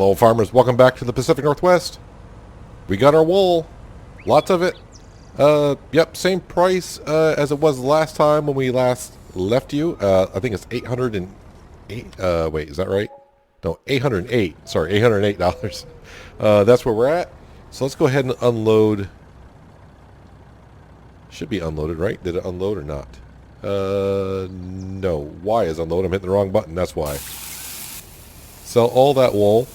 Hello farmers, welcome back to the Pacific Northwest. We got our wool, lots of it. Yep, same price as it was last time when we last left you. I think it's 808. Wait, is that right? No, 808. Sorry, $808. That's where we're at. So let's go ahead and unload. Should be unloaded, right? Did it unload or not? No. Y is unload. I'm hitting the wrong button. That's why. Sell all that wool.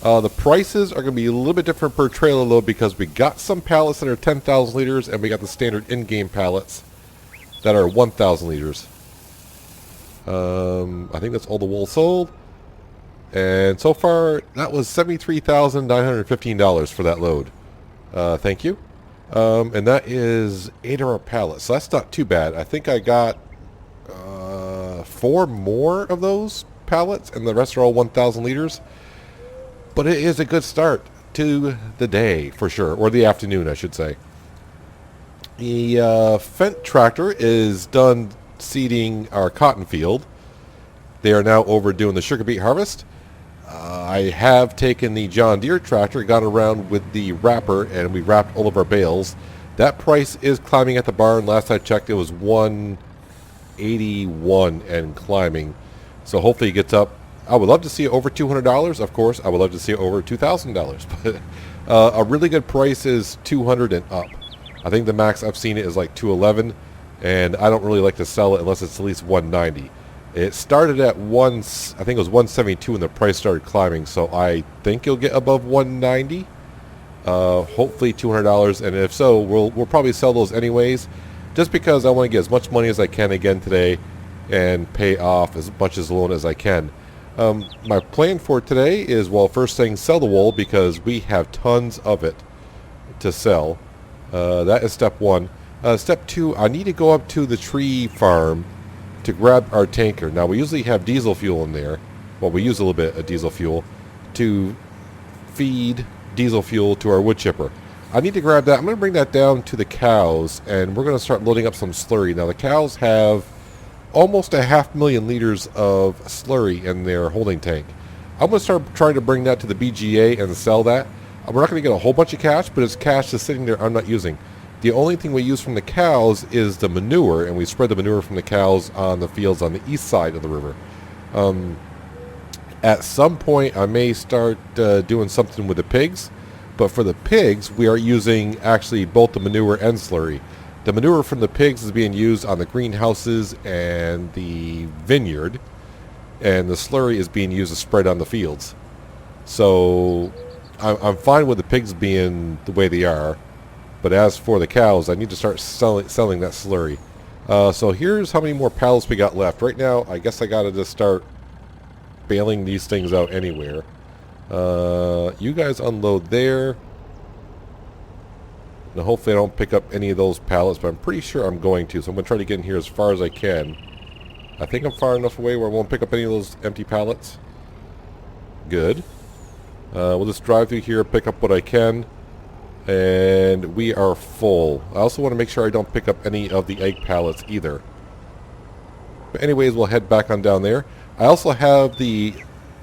The prices are going to be a little bit different per trailer load because we got some pallets that are 10,000 liters and we got the standard in-game pallets that are 1,000 liters. I think that's all the wool sold. And so far, that was $73,915 for that load. Thank you. And that is 8 of our pallets. So that's not too bad. I think I got 4 more of those pallets, and the rest are all 1,000 liters. But it is a good start to the day, for sure. Or the afternoon, I should say. The Fendt tractor is done seeding our cotton field. They are now over doing the sugar beet harvest. I have taken the John Deere tractor, gone around with the wrapper, and we wrapped all of our bales. That price is climbing at the barn. Last I checked, it was $181 and climbing. So hopefully it gets up. I would love to see it over $200. Of course, I would love to see it over $2,000. But a really good price is $200 and up. I think the max I've seen it is like $211, and I don't really like to sell it unless it's at least $190. It started at I think it was $172 when the price started climbing, so I think you'll get above $190. Hopefully $200, and if so, we'll probably sell those anyways, just because I want to get as much money as I can again today and pay off as much as loan as I can. My plan for today is, well, first thing, sell the wool because we have tons of it to sell. That is step one. Step two, I need to go up to the tree farm to grab our tanker. Now, we usually have diesel fuel in there. Well, we use a little bit of diesel fuel to feed diesel fuel to our wood chipper. I need to grab that. I'm going to bring that down to the cows, and we're going to start loading up some slurry. Now, the cows have almost 500,000 liters of slurry in their holding tank. I'm going to start trying to bring that to the BGA and sell that. We're not going to get a whole bunch of cash, but it's cash that's sitting there I'm not using. The only thing we use from the cows is the manure, and we spread the manure from the cows on the fields on the east side of the river. At some point, I may start doing something with the pigs, but for the pigs, we are using actually both the manure and slurry. The manure from the pigs is being used on the greenhouses and the vineyard, and the slurry is being used to spread on the fields. So I'm fine with the pigs being the way they are. But as for the cows, I need to start selling that slurry. So here's how many more pallets we got left. Right now, I guess I got to just start bailing these things out anywhere. You guys unload there. Now, hopefully I don't pick up any of those pallets, but I'm pretty sure I'm going to. So I'm going to try to get in here as far as I can. I think I'm far enough away where I won't pick up any of those empty pallets. Good. We'll just drive through here, pick up what I can. And we are full. I also want to make sure I don't pick up any of the egg pallets either. But anyways, we'll head back on down there. I also have the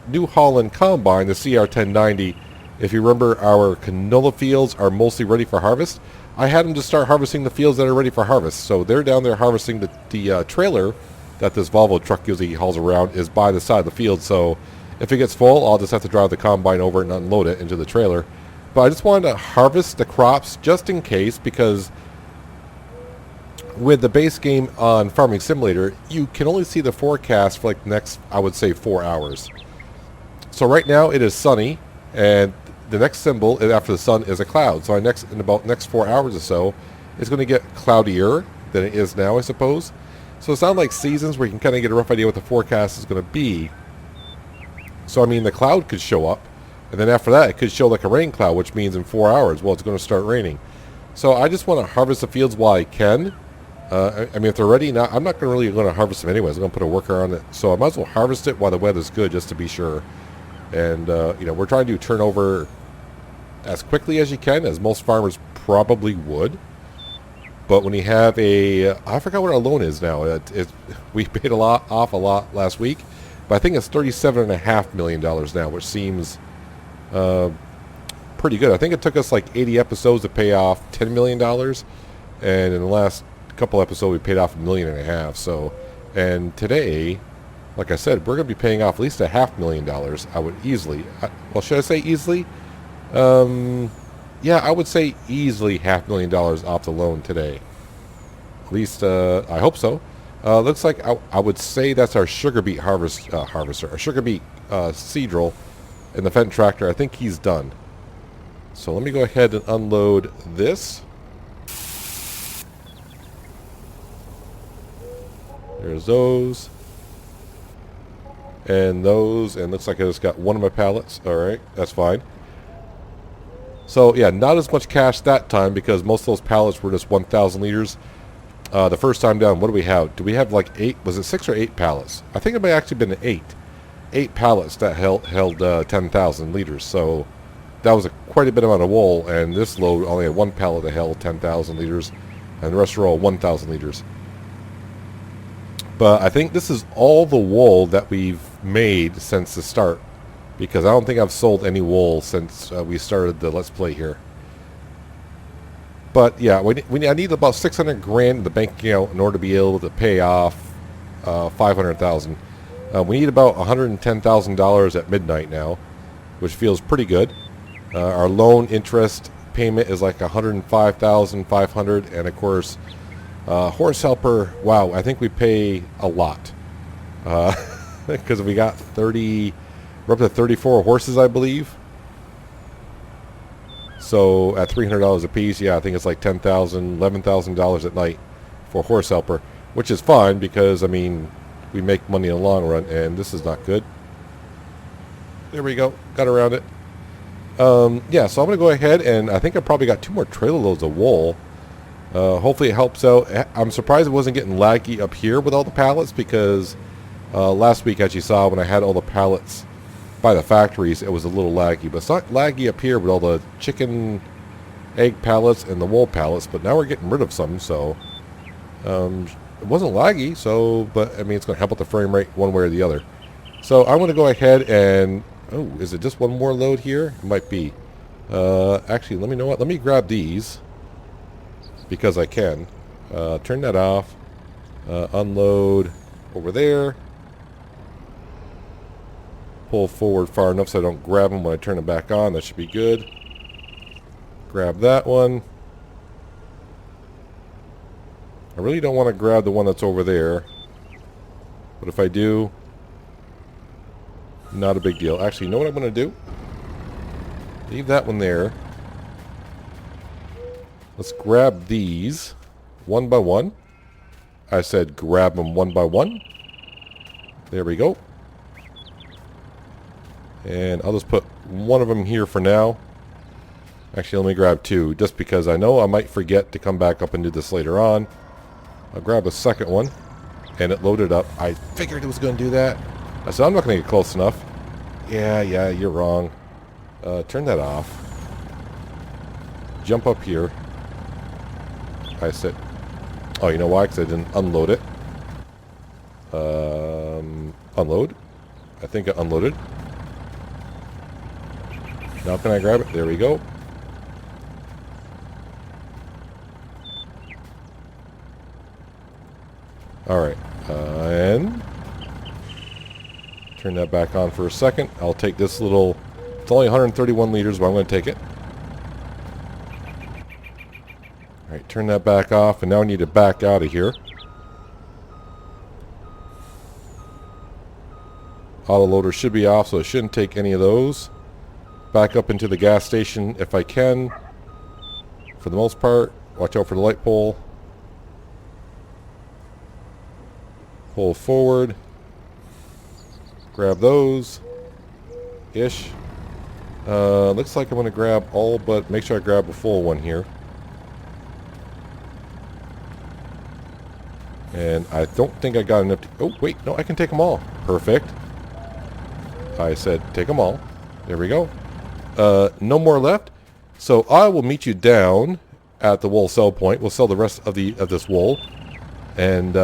New Holland Combine, the CR1090. If you remember, our canola fields are mostly ready for harvest. I had them to start harvesting the fields that are ready for harvest. So they're down there harvesting the trailer that this Volvo truck usually hauls around is by the side of the field. So if it gets full, I'll just have to drive the combine over and unload it into the trailer. But I just wanted to harvest the crops just in case, because with the base game on Farming Simulator, you can only see the forecast for like the next, I would say, 4 hours. So right now it is sunny, and the next symbol after the sun is a cloud. So in about next 4 hours or so, it's going to get cloudier than it is now, I suppose. So it's not like seasons where you can kind of get a rough idea what the forecast is going to be. So I mean, the cloud could show up. And then after that, it could show like a rain cloud, which means in 4 hours, well, it's going to start raining. So I just want to harvest the fields while I can. I mean, if they're ready, now I'm not really going to harvest them anyways. I'm going to put a worker on it. So I might as well harvest it while the weather's good, just to be sure. And, you know, we're trying to turn over as quickly as you can, as most farmers probably would. But when you have I forgot what our loan is now. We paid off a lot last week. But I think it's $37.5 million now, which seems Pretty good. I think it took us like 80 episodes to pay off $10 million. And in the last couple episodes, we paid off $1.5 million. So, and today, like I said, we're going to be paying off at least $500,000. I would easily, well, should I say easily? Yeah, I would say easily $500,000 off the loan today. At least, I hope so. Looks like I would say that's our sugar beet harvester, our sugar beet seed drill in the Fenton tractor. I think he's done. So let me go ahead and unload this. There's those. And those. And looks like I just got one of my pallets. Alright, that's fine. So yeah, not as much cash that time because most of those pallets were just 1,000 liters. The first time down, what do we have? Do we have like 8? Was it 6 or 8 pallets? I think it might have actually been 8. 8 pallets that held 10,000 liters. So that was quite a bit amount of wool, and this load only had 1 pallet that held 10,000 liters, and the rest are all 1,000 liters. But I think this is all the wool that we've made since the start, because I don't think I've sold any wool since we started the Let's Play here. But yeah, I need about 600 grand in the bank account in order to be able to pay off 500,000. We need about $110,000 at midnight now, which feels pretty good. Our loan interest payment is like $105,500, and of course, horse helper. Wow, I think we pay a lot because we got 30. We're up to 34 horses, I believe. So at $300 a piece, yeah, I think it's like $10,000, $11,000 at night for horse helper, which is fine because I mean we make money in the long run, and this is not good. There we go, got around it. Yeah, so I'm going to go ahead, and I think I probably got 2 more trailer loads of wool. Hopefully it helps out. I'm surprised it wasn't getting laggy up here with all the pallets, because last week, as you saw, when I had all the pallets by the factories, it was a little laggy. But it's not laggy up here with all the chicken egg pallets and the wool pallets, but now we're getting rid of some, so it wasn't laggy, so, but I mean, it's going to help with the frame rate one way or the other. So I'm going to go ahead and, oh, is it just one more load here? It might be. Actually, let me know what. Let me grab these because I can. Turn that off. Unload over there. Pull forward far enough so I don't grab them when I turn it back on. That should be good. Grab that one. I really don't want to grab the one that's over there. But if I do, not a big deal. Actually, you know what I'm going to do? Leave that one there. Let's grab these one by one. I said grab them one by one. There we go. And I'll just put one of them here for now. Actually, let me grab 2, just because I know I might forget to come back up and do this later on. I'll grab a second one, and it loaded up. I figured it was going to do that. I said, I'm not going to get close enough. Yeah, you're wrong. Turn that off. Jump up here. I said, oh, you know why? Because I didn't unload it. Unload. I think I unloaded. Now can I grab it? There we go. Alright. And turn that back on for a second. I'll take this little, it's only 131 liters, but I'm going to take it. Alright, turn that back off, and now I need to back out of here. Autoloader should be off, so it shouldn't take any of those. Back up into the gas station if I can. For the most part, watch out for the light pole. Pull forward. Grab those. Ish. Looks like I'm going to grab all, but make sure I grab a full one here. And I don't think I got enough to... Oh, wait. No, I can take them all. Perfect. I said take them all. There we go. No more left. So I will meet you down at the wool sell point. We'll sell the rest of this wool. And,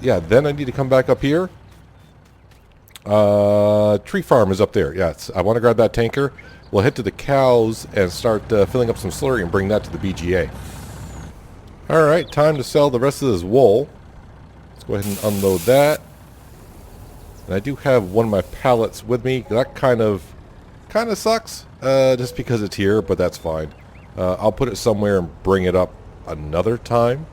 yeah, then I need to come back up here. Tree farm is up there. Yes, I want to grab that tanker. We'll head to the cows and start filling up some slurry and bring that to the BGA. Alright, time to sell the rest of this wool. Let's go ahead and unload that. And I do have one of my pallets with me. That kind of sucks, just because it's here, but that's fine. I'll put it somewhere and bring it up another time.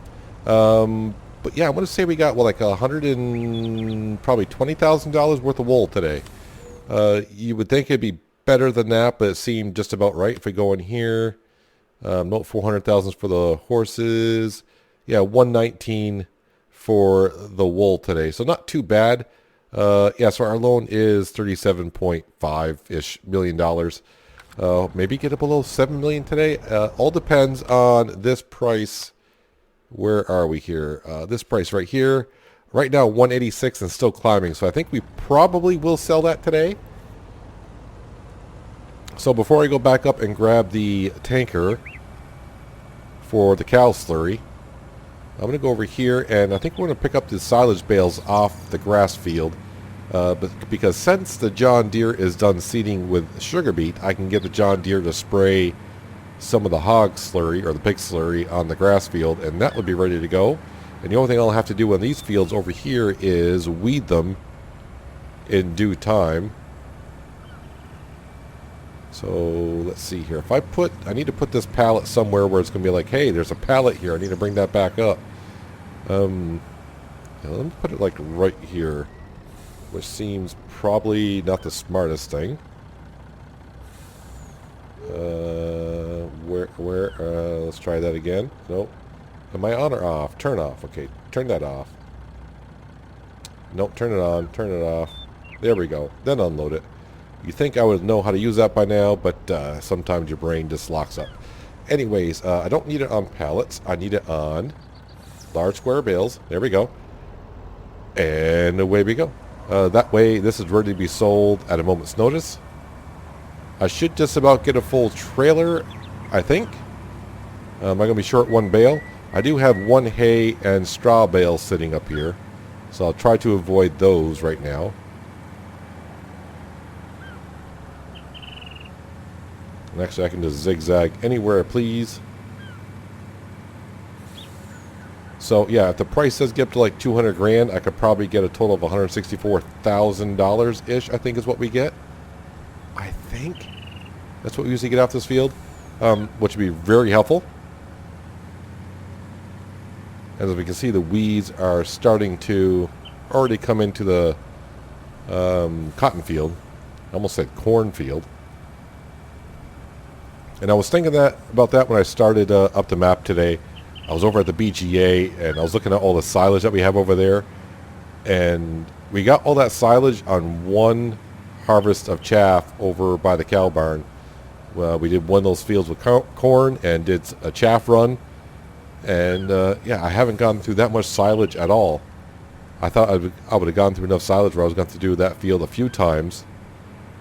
But yeah, I want to say we got, well, like probably $20,000 worth of wool today. You would think it'd be better than that, but it seemed just about right. If we go in here, note 400,000 for the horses. Yeah, 119 for the wool today. So not too bad. Yeah, so our loan is $37.5-ish million. Maybe get it below 7 million today. All depends on this price. Where are we here? This price right here. Right now, 186 and still climbing. So I think we probably will sell that today. So before I go back up and grab the tanker for the cow slurry, I'm going to go over here, and I think we're going to pick up the silage bales off the grass field. Because since the John Deere is done seeding with sugar beet, I can get the John Deere to spray some of the hog slurry or the pig slurry on the grass field, and that would be ready to go. And the only thing I'll have to do on these fields over here is weed them in due time. So let's see here. I need to put this pallet somewhere where it's going to be like, hey, there's a pallet here. I need to bring that back up. Let me put it like right here, which seems probably not the smartest thing. Let's try that again. Nope. Am I on or off? Turn off. Okay, turn that off. Nope, turn it on. Turn it off. There we go. Then unload it. You think I would know how to use that by now, but sometimes your brain just locks up. Anyways, I don't need it on pallets. I need it on large square bales. There we go. And away we go. That way, this is ready to be sold at a moment's notice. I should just about get a full trailer, I think. I'm going to be short one bale. I do have one hay and straw bale sitting up here, so I'll try to avoid those right now. And actually, I can just zigzag anywhere I please. So yeah, if the price does get up to like 200 grand, I could probably get a total of $164,000 ish. I think is what we get. I think that's what we usually get off this field, which would be very helpful. As we can see, the weeds are starting to already come into the cotton field. I almost said cornfield. And I was thinking about that when I started up the map today. I was over at the BGA, and I was looking at all the silage that we have over there. And we got all that silage on one harvest of chaff over by the cow barn. We did one of those fields with corn and did a chaff run. And yeah, I haven't gone through that much silage at all. I thought I would have gone through enough silage where I was going to do that field a few times,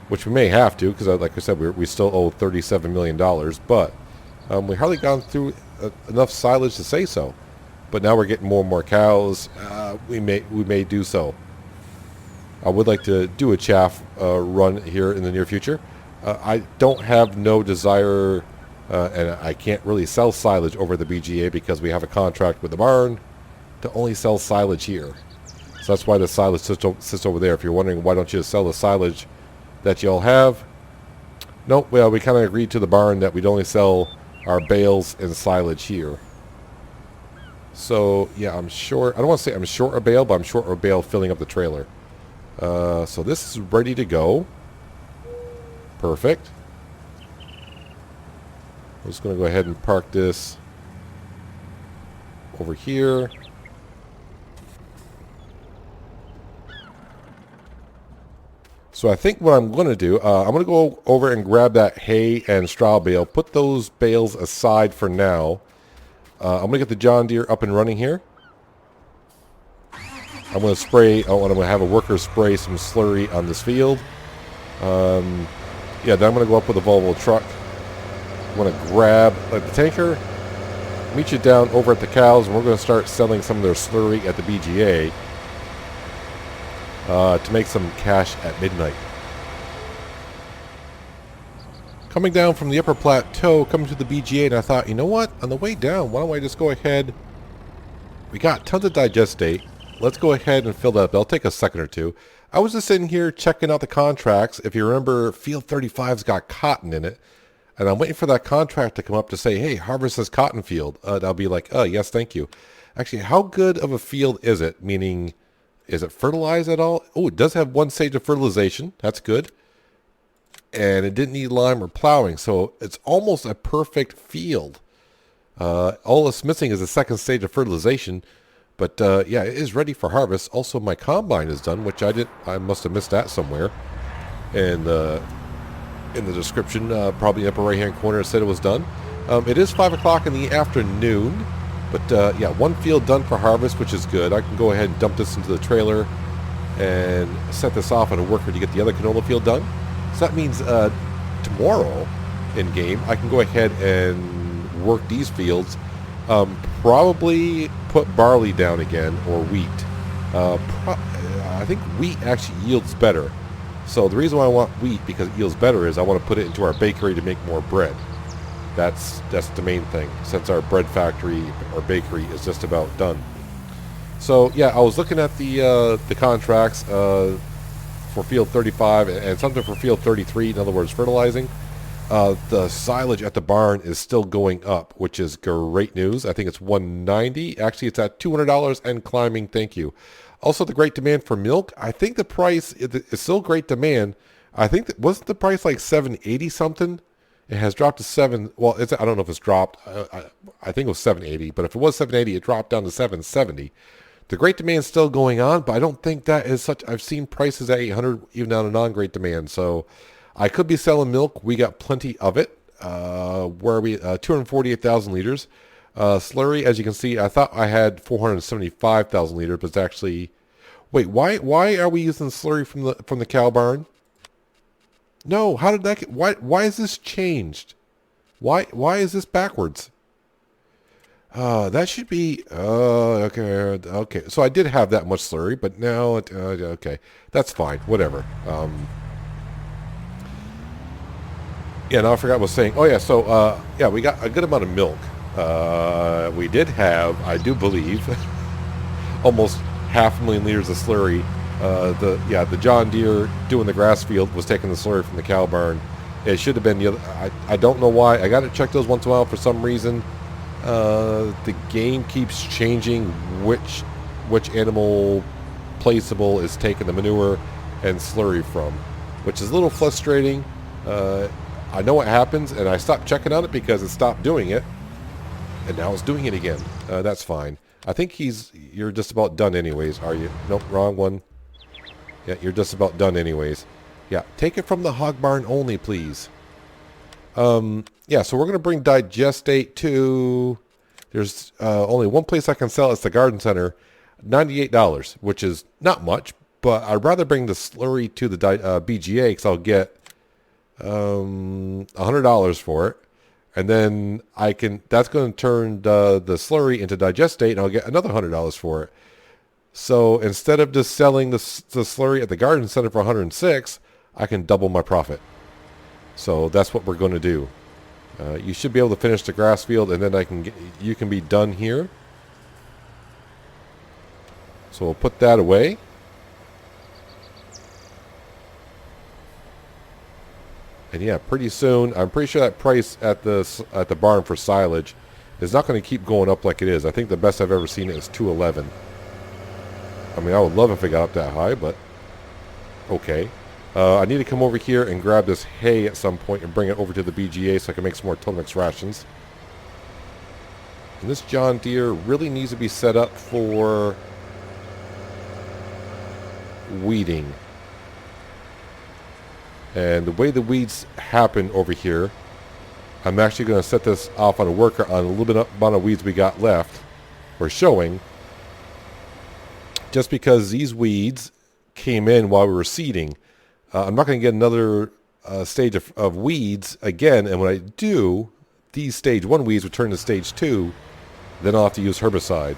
which we may have to, because like I said, we still owe $37 million. But we hardly gone through enough silage to say so. But now we're getting more and more cows. We may do so. I would like to do a chaff run here in the near future. I don't have no desire, and I can't really sell silage over the BGA because we have a contract with the barn to only sell silage here. So that's why the silage sits over there. If you're wondering why don't you sell the silage that y'all have, nope. Well, we kind of agreed to the barn that we'd only sell our bales and silage here. So yeah, I'm short. I don't want to say I'm short a bale, but I'm short a bale filling up the trailer. So this is ready to go. Perfect. I'm just going to go ahead and park this over here. So I think what I'm going to do, I'm going to go over and grab that hay and straw bale, put those bales aside for now. I'm going to get the John Deere up and running here. I'm going to spray, I'm going to have a worker spray some slurry on this field. Yeah, then I'm going to go up with a Volvo truck. I'm going to grab the tanker, meet you down over at the cows, and we're going to start selling some of their slurry at the BGA to make some cash at midnight. Coming down from the upper plateau, coming to the BGA, and I thought, you know what? On the way down, why don't I just go ahead? We got tons of Digestate. Let's go ahead and fill that up. It'll take a second or two. I was just sitting here checking out the contracts. If you remember, Field 35's got cotton in it. And I'm waiting for that contract to come up to say, hey, harvest this cotton field. And I'll be like, oh, yes, thank you. Actually, how good of a field is it? Meaning, is it fertilized at all? Oh, it does have one stage of fertilization. That's good. And it didn't need lime or plowing. So it's almost a perfect field. All it's missing is the second stage of fertilization. But yeah, it is ready for harvest. Also, my combine is done, which I must have missed that somewhere. And in the description, probably in the upper right-hand corner, it said it was done. It is 5 o'clock in the afternoon. But yeah, one field done for harvest, which is good. I can go ahead and dump this into the trailer and set this off on a worker to get the other canola field done. So that means tomorrow in game, I can go ahead and work these fields. Probably put barley down again or wheat. I think wheat actually yields better. So the reason why I want wheat, because it yields better, is I want to put it into our bakery to make more bread. That's the main thing, since our bread factory or bakery is just about done. So yeah, I was looking at the contracts for Field 35 and something for Field 33. In other words, fertilizing. The silage at the barn is still going up, which is great news. I think it's $190. Actually, it's at $200 and climbing. Thank you. Also, the great demand for milk. I think the price is still great demand. I think that wasn't the price like $7.80 something. It has dropped to $7. Well, I don't know if it's dropped. I think it was $7.80. But if it was $7.80, it dropped down to $7.70. The great demand is still going on, but I don't think that is such. I've seen prices at $800 even down to non-great demand. So I could be selling milk. We got plenty of it. Where are we? 248,000 liters. Slurry, as you can see, I thought I had 475,000 liters, but it's actually. Wait, why are we using slurry from the cow barn? No, how did that get? Why is this changed? Why is this backwards? That should be. Okay. So I did have that much slurry, but now okay, that's fine. Whatever. Yeah, now I forgot what I was saying. Oh yeah, so yeah, we got a good amount of milk. We did have, I do believe, almost 500,000 liters of slurry. The John Deere doing the grass field was taking the slurry from the cow barn. It should have been the other. I don't know why. I got to check those once in a while for some reason. The game keeps changing which animal placeable is taking the manure and slurry from, which is a little frustrating. I know what happens, and I stopped checking on it because it stopped doing it, and now it's doing it again. That's fine. I think you're just about done anyways, are you? Nope, wrong one. Yeah, you're just about done anyways. Yeah, take it from the hog barn only, please. Yeah, so we're going to bring Digestate to... There's only one place I can sell. It's the garden center. $98, which is not much, but I'd rather bring the slurry to the BGA because I'll get $100 for it. And then that's going to turn the slurry into Digestate, and I'll get another $100 for it. So instead of just selling the slurry at the garden center for $106, I can double my profit. So that's what we're going to do. You should be able to finish the grass field, and then you can be done here. So we'll put that away. And yeah, pretty soon, I'm pretty sure that price at the barn for silage is not going to keep going up like it is. I think the best I've ever seen it is $211. I mean, I would love if it got up that high, but okay. I need to come over here and grab this hay at some point and bring it over to the BGA so I can make some more Total-Mix rations. And this John Deere really needs to be set up for weeding. And the way the weeds happen over here, I'm actually going to set this off on a worker on a little bit amount of weeds we got left. We're showing. Just because these weeds came in while we were seeding. I'm not going to get another stage of weeds again. And when I do, these stage 1 weeds will turn to stage 2. Then I'll have to use herbicide.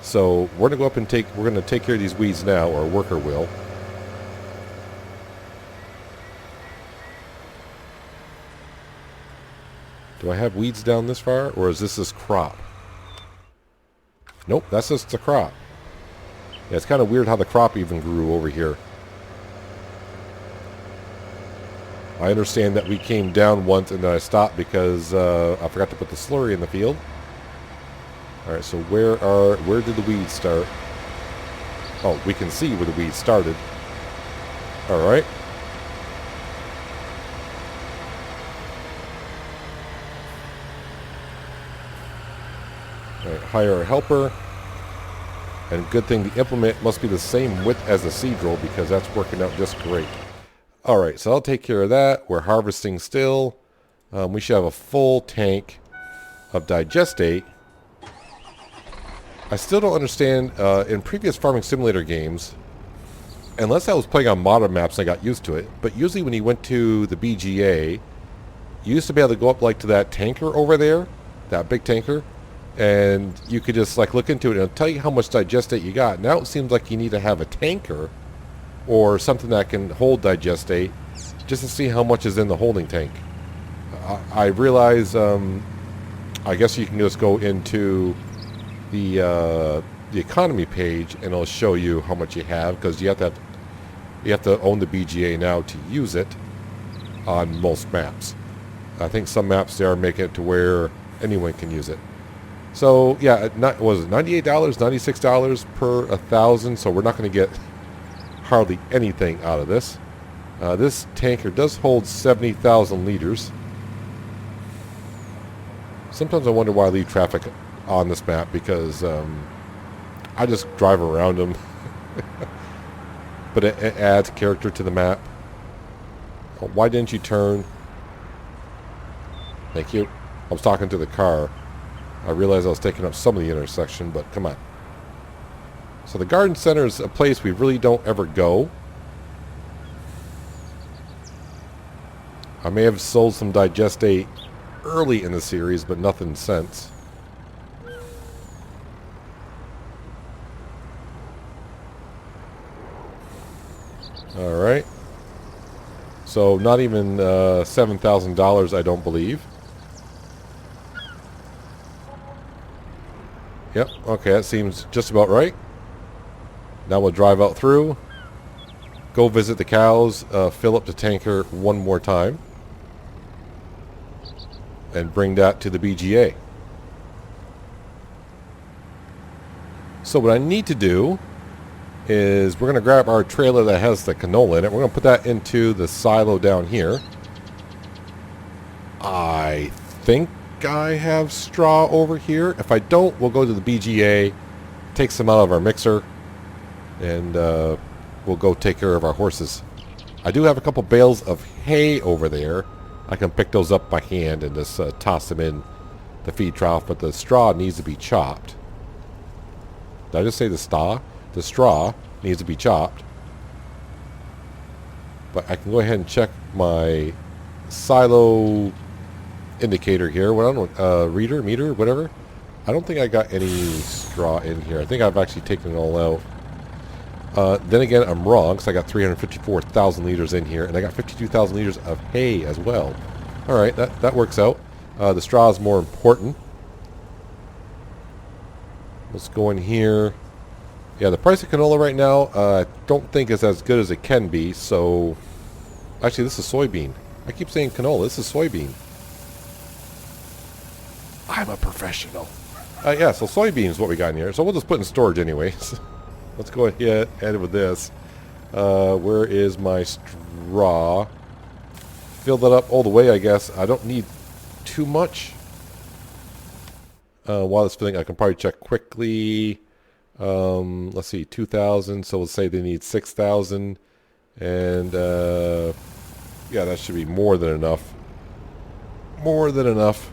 So we're going to go up and we're going to take care of these weeds now, or a worker will. Do I have weeds down this far, or is this crop? Nope, that's just the crop. Yeah, it's kind of weird how the crop even grew over here. I understand that we came down once and then I stopped because I forgot to put the slurry in the field. Alright, so where did the weeds start? Oh, we can see where the weeds started. Alright. Alright, hire a helper. And good thing the implement must be the same width as the seed drill because that's working out just great. Alright, so I'll take care of that. We're harvesting still. We should have a full tank of Digestate. I still don't understand, in previous Farming Simulator games, unless I was playing on modern maps and I got used to it, but usually when you went to the BGA, you used to be able to go up like to that tanker over there, that big tanker, and you could just like look into it and it'll tell you how much Digestate you got. Now it seems like you need to have a tanker or something that can hold Digestate just to see how much is in the holding tank. I realize, I guess you can just go into the economy page and it'll show you how much you have, because you have to own the BGA now to use it on most maps. I think some maps they are making it to where anyone can use it. So yeah, was it $98, $96 per 1,000? So we're not going to get hardly anything out of this. This tanker does hold 70,000 liters. Sometimes I wonder why I leave traffic on this map, because I just drive around them. But it adds character to the map. Oh, why didn't you turn? Thank you. I was talking to the car. I realized I was taking up some of the intersection, but come on. So the garden center is a place we really don't ever go. I may have sold some Digestate early in the series, but nothing since. Alright. So not even $7,000, I don't believe. Yep, okay, that seems just about right. Now we'll drive out through, go visit the cows, fill up the tanker one more time, and bring that to the BGA. So what I need to do is we're going to grab our trailer that has the canola in it. We're going to put that into the silo down here. I think I have straw over here. If I don't, we'll go to the BGA, take some out of our mixer, and we'll go take care of our horses. I do have a couple bales of hay over there. I can pick those up by hand and just toss them in the feed trough, but the straw needs to be chopped. Did I just say the straw? The straw needs to be chopped. But I can go ahead and check my silo indicator here. What I don't know, reader, meter, whatever. I don't think I got any straw in here. I think I've actually taken it all out. Then again, I'm wrong, because I got 354,000 liters in here, and I got 52,000 liters of hay as well. Alright, that works out. The straw is more important. Let's go in here. Yeah, the price of canola right now, I don't think is as good as it can be, so... Actually, this is soybean. I keep saying canola. This is soybean. I'm a professional. Yeah, so soybean is what we got in here. So we'll just put in storage anyways. Let's go ahead with this. Where is my straw? Fill that up all the way, I guess. I don't need too much. While it's filling, I can probably check quickly. Let's see, 2,000. So let's say they need 6,000. And, yeah, that should be more than enough. More than enough.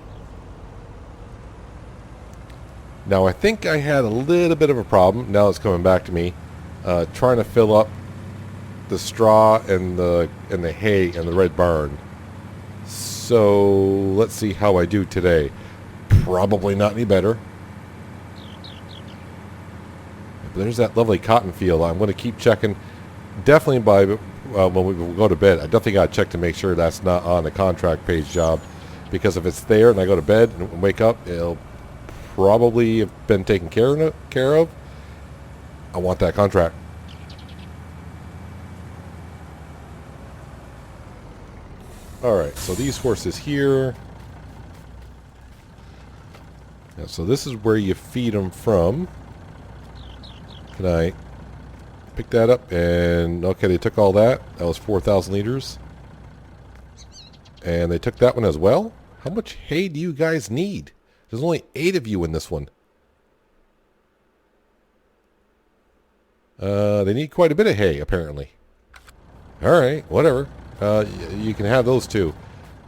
Now, I think I had a little bit of a problem. Now it's coming back to me. Trying to fill up the straw and the hay in the red barn. So, let's see how I do today. Probably not any better. But there's that lovely cotton field. I'm going to keep checking. Definitely by when we go to bed, I definitely got to check to make sure that's not on the contract page job. because if it's there and I go to bed and wake up, it'll probably have been taken care of. I want that contract. Alright, so these horses here. Yeah, so this is where you feed them from. Can I pick that up? And okay, they took all that. That was 4,000 liters. And they took that one as well? How much hay do you guys need? There's only 8 of you in this one. They need quite a bit of hay, apparently. Alright, whatever. You can have those too.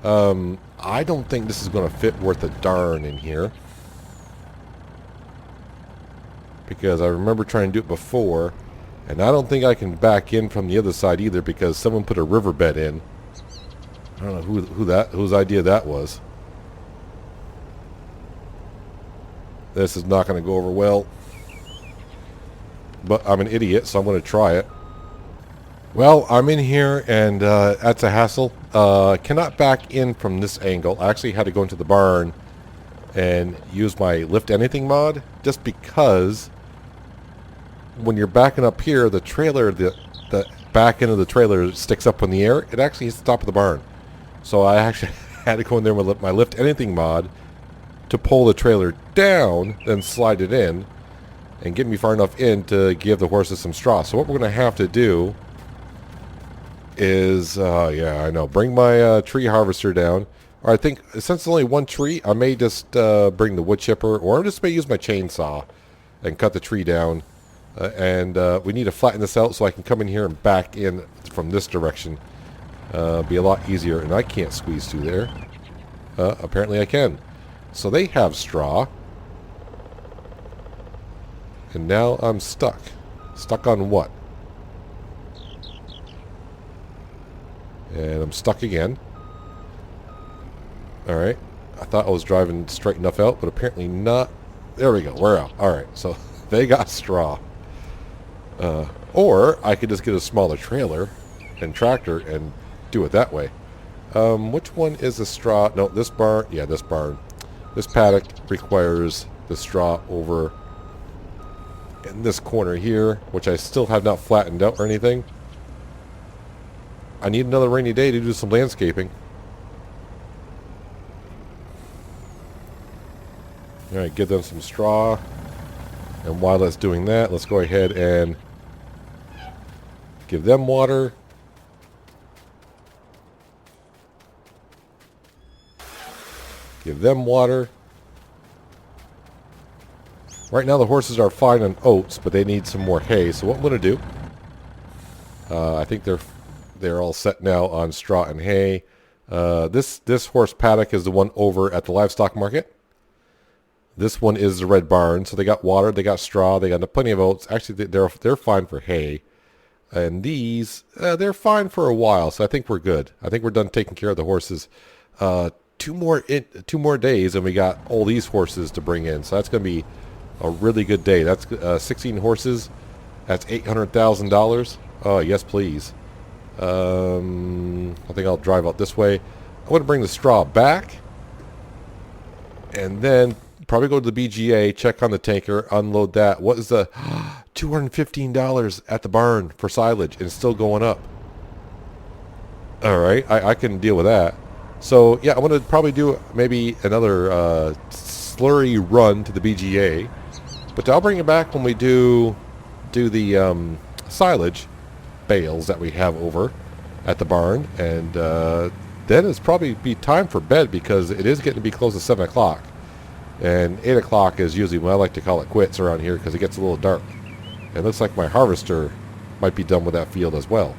I don't think this is going to fit worth a darn in here. Because I remember trying to do it before. And I don't think I can back in from the other side either because someone put a riverbed in. I don't know whose idea that was. This is not going to go over well. But I'm an idiot, so I'm going to try it. Well, I'm in here, and that's a hassle. Cannot back in from this angle. I actually had to go into the barn and use my lift anything mod, just because when you're backing up here, the trailer, the back end of the trailer sticks up in the air. It actually hits the top of the barn. So I actually had to go in there with my lift anything mod to pull the trailer down, then slide it in, and get me far enough in to give the horses some straw. So what we're going to have to do is, yeah, I know, bring my tree harvester down. Or I think, since it's only one tree, I may just bring the wood chipper, or I just may use my chainsaw and cut the tree down. We need to flatten this out so I can come in here and back in from this direction. Be a lot easier, and I can't squeeze through there. Apparently I can. So they have straw. And now I'm stuck. Stuck on what? And I'm stuck again. Alright. I thought I was driving straight enough out, but apparently not. There we go. We're out. Alright, so they got straw. Or I could just get a smaller trailer and tractor and do it that way. Which one is the straw? No, this barn. Yeah, this barn. This paddock requires the straw over in this corner here, which I still have not flattened out or anything. I need another rainy day to do some landscaping. Alright, give them some straw. And while that's doing that, let's go ahead and give them water. Give them water. Right now the horses are fine on oats, but they need some more hay. So what I'm going to do, I think they're all set now on straw and hay. This horse paddock is the one over at the livestock market. This one is the red barn. So they got water, they got straw, they got plenty of oats. Actually, they're fine for hay. And these, they're fine for a while. So I think we're good. I think we're done taking care of the horses. Two more days, and we got all these horses to bring in. So that's going to be a really good day. That's 16 horses. That's $800,000. Oh, yes, please. I think I'll drive out this way. I want to bring the straw back, and then probably go to the BGA, check on the tanker, unload that. What is the $215 at the barn for silage, and it's still going up. All right, I can deal with that. So yeah, I'm going to probably do maybe another slurry run to the BGA, but I'll bring it back when we do the silage bales that we have over at the barn, and then it's probably be time for bed because it is getting to be close to 7 o'clock, and 8 o'clock is usually when I like to call it quits around here because it gets a little dark. It looks like my harvester might be done with that field as well.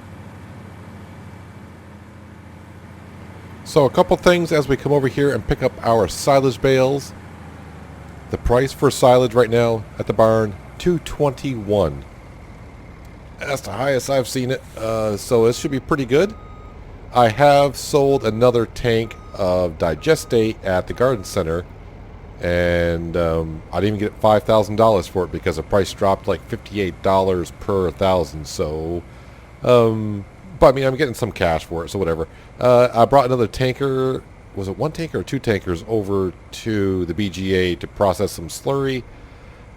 So a couple things as we come over here and pick up our silage bales. The price for silage right now at the barn, $221. That's the highest I've seen it, so it should be pretty good. I have sold another tank of Digestate at the garden center, and I didn't even get $5,000 for it because the price dropped like $58 per 1,000. So, but I mean, I'm getting some cash for it, so whatever. I brought another tanker was it one tanker or two tankers over to the BGA to process some slurry.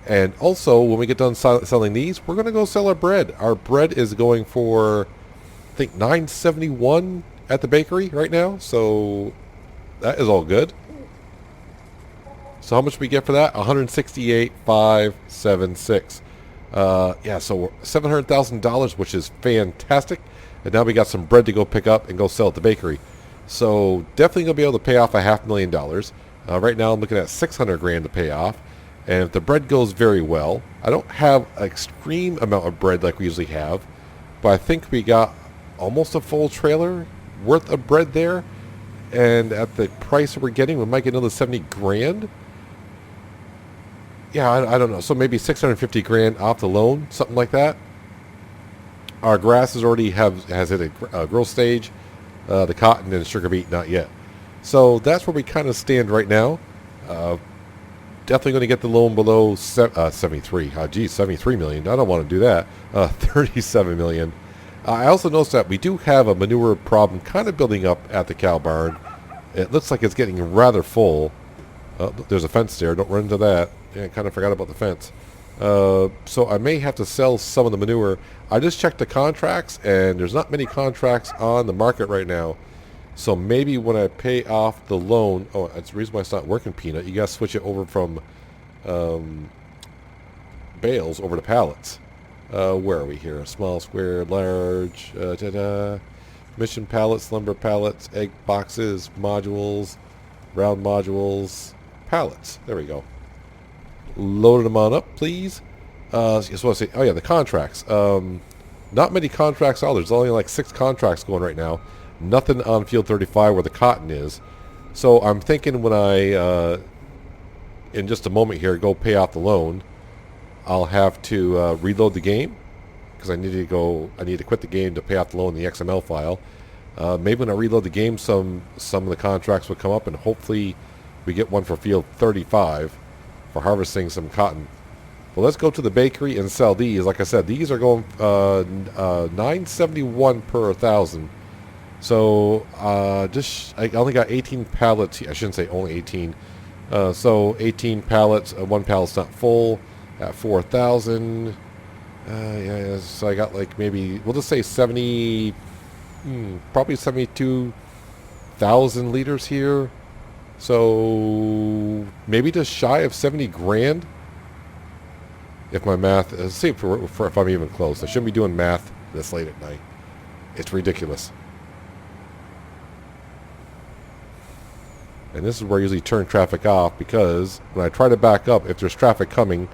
And also, when we get done selling these, we're going to go sell our bread. Our bread is going for, I think, $9.71 at the bakery right now. So that is all good. So how much do we get for that? $168,576. Yeah, so $700,000, which is fantastic. And now we got some bread to go pick up and go sell at the bakery. So definitely going to be able to pay off $500,000. Right now I'm looking at $600,000 to pay off. And if the bread goes very well, I don't have an extreme amount of bread like we usually have, but I think we got almost a full trailer worth of bread there. And at the price that we're getting, we might get another $70,000. Yeah, I don't know. So maybe $650,000 off the loan, something like that. Our grass has hit a growth stage. The cotton and sugar beet, not yet. So that's where we kind of stand right now. Definitely going to get the loan below 73. Geez, 73 million. I don't want to do that. 37 million. I also noticed that we do have a manure problem kind of building up at the cow barn. It looks like it's getting rather full. There's a fence there. Don't run into that. Yeah, I kind of forgot about the fence. So I may have to sell some of the manure. I just checked the contracts, and there's not many contracts on the market right now. So maybe when I pay off the loan... Oh, that's the reason why it's not working, Peanut. You got to switch it over from bales over to pallets. Where are we here? Small, square, large, mission pallets, lumber pallets, egg boxes, modules, round modules, pallets. There we go. Loaded them on up, please. Just want to say, oh yeah, the contracts. Not many contracts are. There's only like 6 contracts going right now. Nothing on field 35 where the cotton is. So I'm thinking when I, in just a moment here, go pay off the loan, I'll have to reload the game because I need to quit the game to pay off the loan in the XML file. Maybe when I reload the game, some of the contracts will come up, and hopefully we get one for field 35 for harvesting some cotton. Well, let's go to the bakery and sell these. Like I said, these are going $9.71 per 1,000. So I only got 18 pallets. I shouldn't say only 18. So 18 pallets. One pallet's not full at 4,000. Yeah, so I got like maybe, we'll just say 70, probably 72,000 liters here. So maybe just shy of 70,000. If my math, let's see if I'm even close. I shouldn't be doing math this late at night. It's ridiculous. And this is where I usually turn traffic off, because when I try to back up, if there's traffic coming,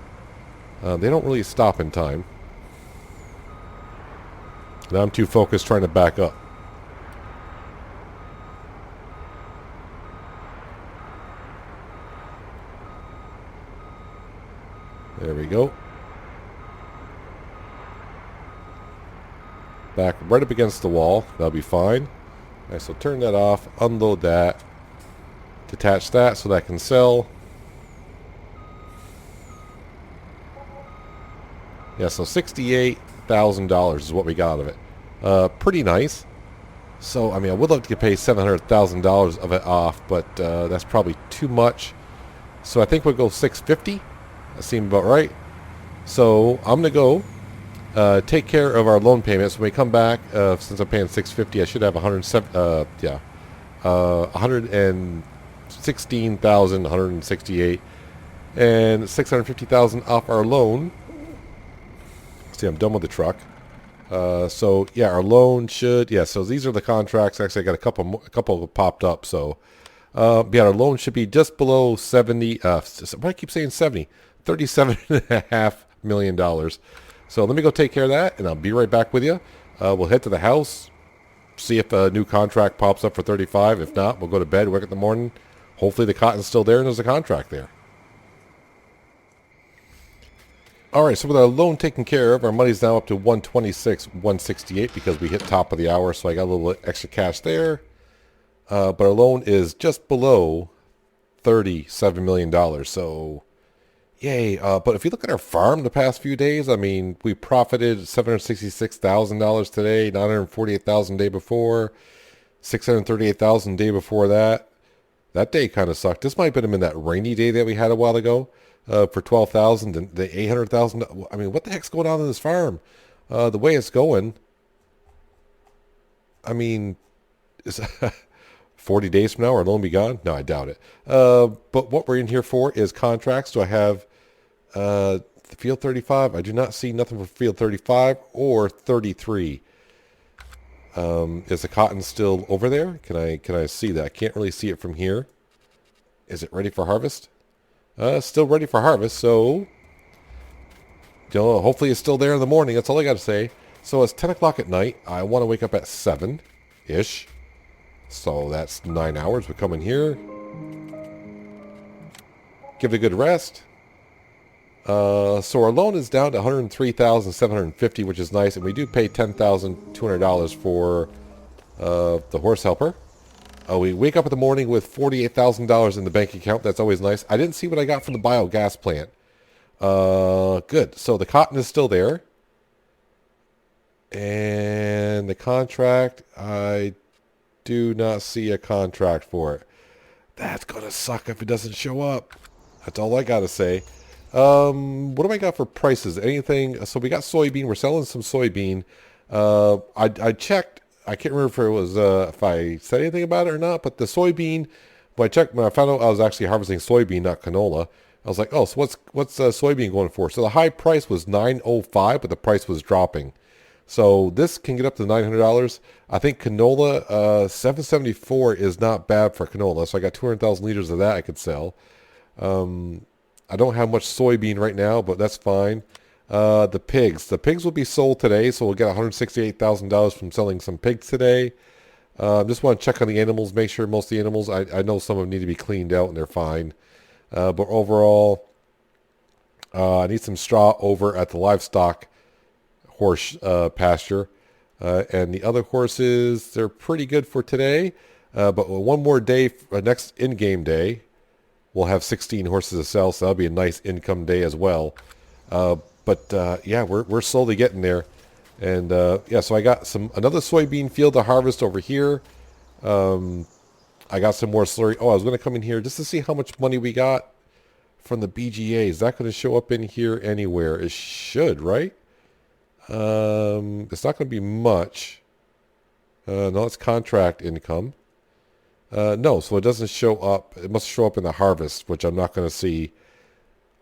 they don't really stop in time. And I'm too focused trying to back up. There we go. Back right up against the wall. That'll be fine. Alright, so turn that off, unload that, detach that so that I can sell. Yeah, so $68,000 is what we got out of it. Pretty nice. So, I mean, I would love to pay $700,000 of it off, but that's probably too much. So I think we'll go $650. That seemed about right. So I'm going to go take care of our loan payments. When we come back, since I'm paying $650, I should have $116,168 and $650,000 off our loan. See, I'm done with the truck. So yeah, our loan should, yeah, so these are the contracts. Actually, I got a couple popped up. So yeah, our loan should be just below 70. Why do I keep saying 70? $37.5 million. So let me go take care of that, and I'll be right back with you. We'll head to the house, see if a new contract pops up for 35. If not, we'll go to bed, wake up in the morning. Hopefully the cotton's still there and there's a contract there. All right, so with our loan taken care of, our money's now up to $126,168 because we hit top of the hour, so I got a little extra cash there. But our loan is just below $37 million, so yay. But if you look at our farm the past few days, I mean, we profited $766,000 today, $948,000 day before, $638,000 day before that. That day kind of sucked. This might have been in that rainy day that we had a while ago for 12,000 and the 800,000. I mean, what the heck's going on in this farm? The way it's going, I mean, is 40 days from now our loan be gone? No, I doubt it. But what we're in here for is contracts. Do I have field 35? I do not see nothing for field 35 or 33. Is the cotton still over there? Can I see that? I can't really see it from here. Is it ready for harvest? Still ready for harvest, so hopefully it's still there in the morning. That's all I got to say. So it's 10 o'clock at night. I want to wake up at 7-ish. So that's 9 hours. We come in here. Give it a good rest. So our loan is down to $103,750, which is nice, and we do pay $10,200 for the horse helper. We wake up in the morning with $48,000 in the bank account. That's always nice. I didn't see what I got from the biogas plant. Good. So the cotton is still there, and the contract, I do not see a contract for it. That's gonna suck if it doesn't show up. That's all I gotta say. What do I got for prices? Anything? So we got soybean. We're selling some soybean. I checked. I can't remember if it was if I said anything about it or not. But the soybean, when I found out I was actually harvesting soybean, not canola. I was like, oh, so what's soybean going for? So the high price was $9.05, but the price was dropping. So this can get up to $900. I think canola, $774 is not bad for canola. So I got 200,000 liters of that I could sell. I don't have much soybean right now, but that's fine. The pigs will be sold today, so we'll get $168,000 from selling some pigs today. Just want to check on the animals, make sure most of the animals, I know some of them need to be cleaned out and they're fine. But overall, I need some straw over at the livestock horse pasture. And the other horses, they're pretty good for today. But one more day, next in-game day, we'll have 16 horses to sell, so that'll be a nice income day as well. Yeah, we're slowly getting there. And yeah, so I got another soybean field to harvest over here. I got some more slurry. Oh, I was going to come in here just to see how much money we got from the BGA. Is that going to show up in here anywhere? It should, right? It's not going to be much. No, it's contract income. No, so it doesn't show up. It must show up in the harvest, which I'm not going to see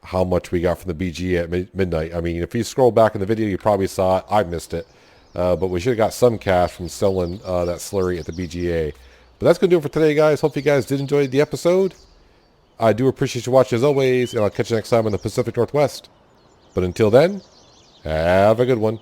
how much we got from the BGA at midnight. I mean, if you scroll back in the video, you probably saw it. I missed it. But we should have got some cash from selling that slurry at the BGA. But that's going to do it for today, guys. Hope you guys did enjoy the episode. I do appreciate you watching as always, and I'll catch you next time in the Pacific Northwest. But until then, have a good one.